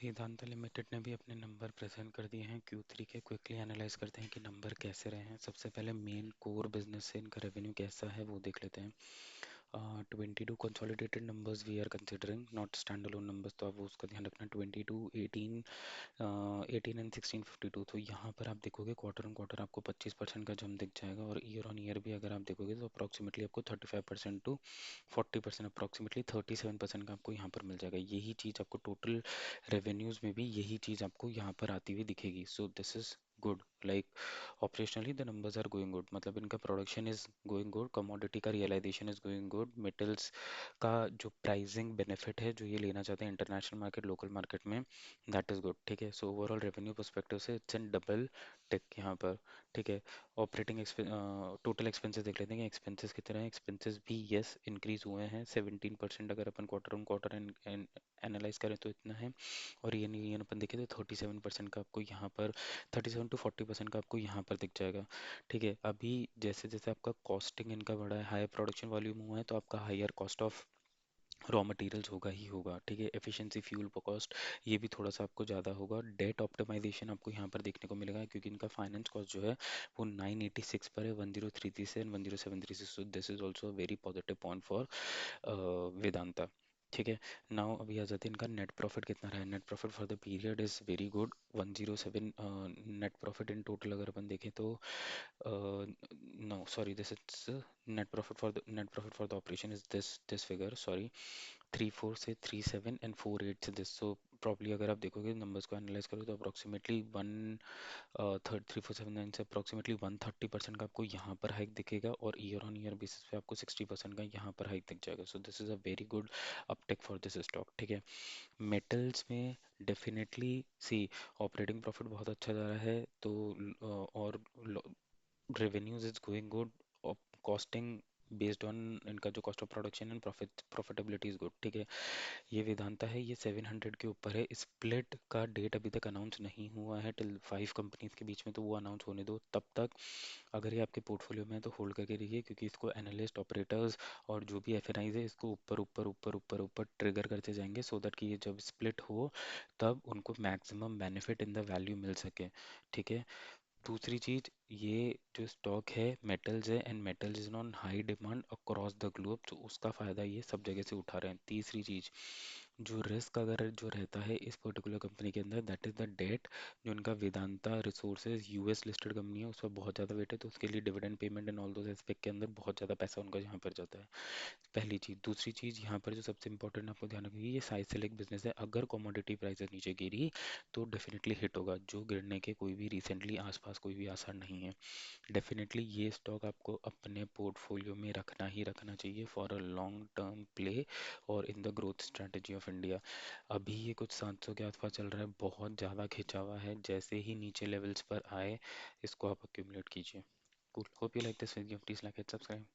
Vedanta limited ने भी अपने नंबर प्रेजेंट कर दिए हैं Q3 के। क्विकली एनालाइज करते हैं कि नंबर कैसे रहे हैं। सबसे पहले मेन कोर बिजनेस से इनका रेवेन्यू कैसा है वो देख लेते हैं। 22 consolidated numbers we are considering, not standalone numbers, तो आप उसका ध्यान रखना। 22, 18, 18 एंड 16, 52। तो यहाँ पर आप देखोगे क्वार्टर ऑन क्वार्टर आपको 25% का जम दिख जाएगा, और ईयर ऑन ईयर भी अगर आप देखोगे तो अप्रॉक्सीमेटली आपको 35% टू 40%, अप्रॉक्सीमेटली 37% का आपको यहाँ पर मिल जाएगा। यही चीज़ आपको टोटल रेवेन्यूज में भी यही चीज़ आपको यहाँ पर आती हुई दिखेगी। So this is good, like operationally the numbers are going good, मतलब इनका production is going good, commodity का realisation is going good, metals का जो प्राइसिंग बेनिफिट है जो ये लेना चाहते हैं इंटरनेशनल मार्केट लोकल मार्केट में, दैट इज गुड। ठीक है, सो ओवरऑल रेवेन्यू पर्सपेक्टिव से इट्स इन डबल टिक यहाँ पर। ठीक है, ऑपरेटिंग टोटल एक्सपेंसेस देख लेते हैं कि एक्सपेंसेस कितने हैं। एक्सपेंसेस भी यस इंक्रीज हुए हैं 17%, अगर अपन क्वार्टर ऑन क्वार्टर एनालाइज करें तो इतना है। और ये अपन देखें तो 37% का आपको यहाँ पर, 37 टू 40% का आपको यहाँ पर दिख जाएगा। ठीक है, अभी जैसे जैसे आपका कॉस्टिंग इनका बढ़ा है, हाई प्रोडक्शन वॉल्यूम हुआ है, तो आपका higher cost of raw materials होगा ही होगा। ठीक है, एफिशिएंसी फ्यूल कॉस्ट ये भी थोड़ा सा आपको ज़्यादा होगा। डेट ऑप्टिमाइजेशन आपको यहाँ पर देखने को मिलेगा, क्योंकि इनका फाइनेंस कॉस्ट जो है वो 986 पर है, 1033 से एंड 1073 से। सो this is also very positive point for Vedanta. ठीक है, नाउ अभी आ जाते हैं इनका नेट प्रॉफिट कितना रहा है। Net profit for the period is very good, 107 net profit in total अगर अपन देखें तो, no sorry, this is net profit for the operation is this figure, sorry, 34 से 37 एंड 48 से दिस। सो प्रॉब्ली अगर आप देखोगे नंबर्स को एनालाइज करो तो अप्रोक्सीमेटली 3479 से अप्रोक्सीमेटली 130% का आपको यहाँ पर हाइक दिखेगा, और ईयर ऑन ईयर बेसिस पे आपको 60% का यहाँ पर हाइक दिख जाएगा। सो this is a very good Uptake for this stock. ठीक है, मेटल्स में डेफिनेटली सी ऑपरेटिंग प्रॉफिट बहुत अच्छा जा रहा है, तो और revenues is going good, costing based on इनका जो cost of production and profitability is good. ठीक है, ये वेदांता है, ये 700 के ऊपर है। स्प्लिट का डेट अभी तक अनाउंस नहीं हुआ है टिल 5 कंपनीज के बीच में, तो वो अनाउंस होने दो। तब तक अगर ये आपके पोर्टफोलियो में है तो होल्ड करके रहिए, क्योंकि इसको एनालिस्ट ऑपरेटर्स और जो भी एफएनआईज है इसको ऊपर ऊपर ऊपर ऊपर ऊपर ट्रिगर करते जाएंगे, सो दैट कि ये जब स्प्लिट हो तब उनको maximum benefit in the value मिल सके। ठीक है, दूसरी चीज, ये जो स्टॉक है मेटल्स है, and metals is on high demand across the globe, तो उसका फायदा ये सब जगह से उठा रहे हैं। तीसरी चीज, जो रिस्क अगर जो रहता है इस पर्टिकुलर कंपनी के अंदर, दैट इज द डेट। जो इनका Vedanta Resources US listed company है, उस पर बहुत ज़्यादा वेट है, तो उसके लिए dividend payment and all those aspect के अंदर बहुत ज़्यादा पैसा उनका यहाँ पर जाता है। पहली चीज़। दूसरी चीज़, यहाँ पर जो सबसे इंपॉर्टेंट आपको ध्यान रखिए, ये साइज सेलेक्ट बिजनेस है। अगर कमोडिटी प्राइसेस नीचे गिरी तो डेफिनेटली हिट होगा, जो गिरने के कोई भी रिसेंटली आसपास कोई भी आसार नहीं है। डेफिनेटली ये स्टॉक आपको अपने पोर्टफोलियो में रखना ही रखना चाहिए for a long term play और in the growth strategy of India. अभी ये कुछ 700 के आसपास चल रहा है, बहुत ज़्यादा खिंचा हुआ है। जैसे ही नीचे लेवल्स पर आए इसको आप अक्यूमुलेट कीजिए। Cool, hope you like this video, please like and subscribe.